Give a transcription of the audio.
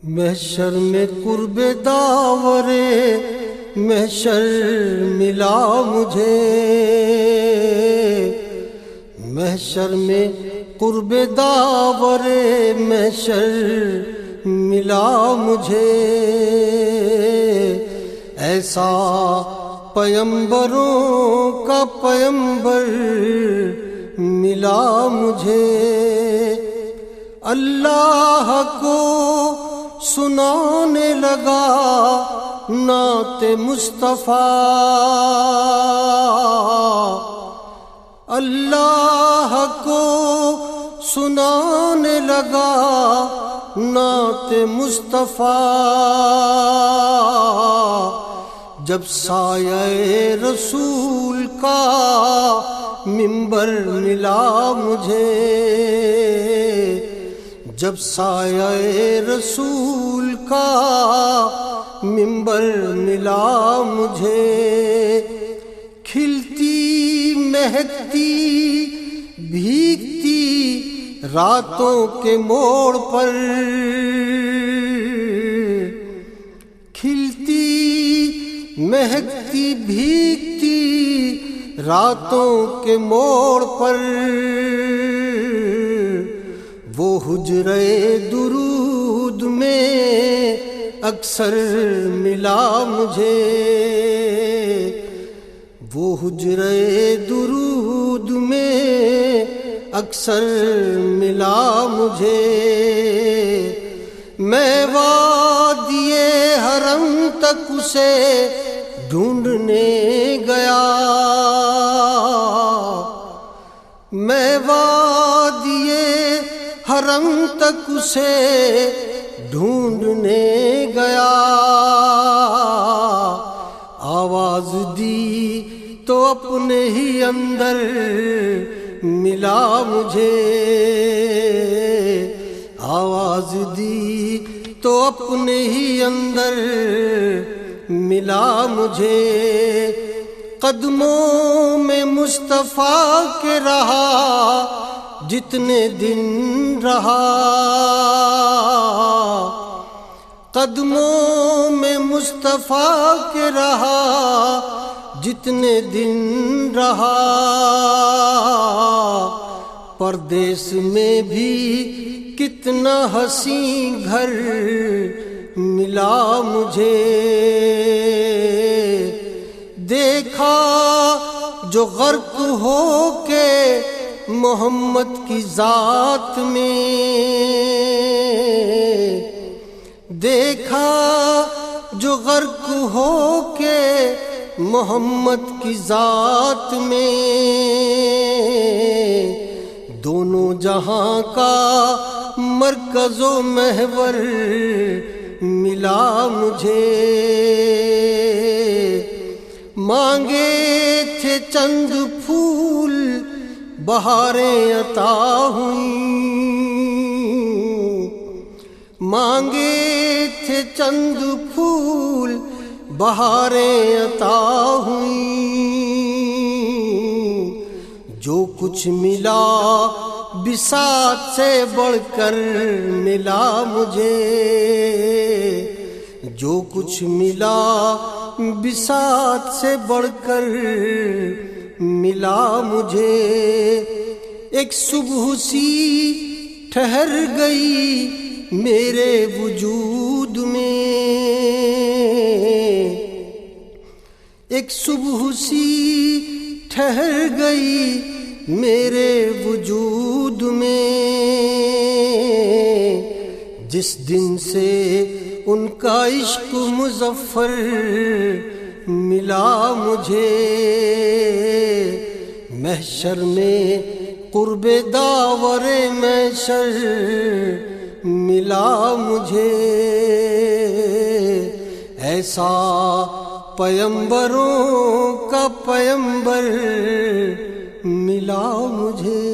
محشر میں قرب داور محشر ملا مجھے، محشر میں قرب داور محشر ملا مجھے، ایسا پیمبروں کا پیمبر ملا مجھے، اللہ کو سنانے لگا نعت مصطفیٰ، اللہ کو سنانے لگا نعت مصطفیٰ، جب سایہ رسول کا منبر ملا مجھے، جب سایہ رسول کا منبر ملا مجھے، کھلتی مہکتی بھیگتی راتوں کے موڑ پر، کھلتی مہکتی بھیگتی راتوں کے موڑ پر، وہ حجرے درود میں اکثر ملا مجھے، وہ حجرے درود میں اکثر ملا مجھے، میں وادی حرم تک اسے ڈھونڈنے گیا، میں وادی حرم تک اسے ڈھونڈنے گیا، آواز دی تو اپنے ہی اندر ملا مجھے، آواز دی تو اپنے ہی اندر ملا مجھے، قدموں میں مصطفیٰ کے رہا جتنے دن رہا، قدموں میں مصطفیٰ کے رہا جتنے دن رہا، پردیس میں بھی کتنا حسین گھر ملا مجھے، دیکھا جو غرق ہو کے محمد کی ذات میں، دیکھا جو غرق ہو کے محمد کی ذات میں، دونوں جہاں کا مرکز و محور ملا مجھے، مانگے تھے چند پھول بہاریں عطا ہوئیں، مانگے تھے چند پھول بہاریں عطا ہوئیں، جو کچھ ملا بساط سے بڑھ کر ملا مجھے، جو کچھ ملا بساط سے بڑھ کر ملا مجھے، ایک صبح سی ٹھہر گئی میرے وجود میں، ایک صبح سی ٹھہر گئی میرے وجود میں، جس دن سے ان کا عشق مظفر ملا مجھے، محشر میں قرب داور محشر ملا مجھے، ایسا پیمبروں کا پیمبر ملا مجھے۔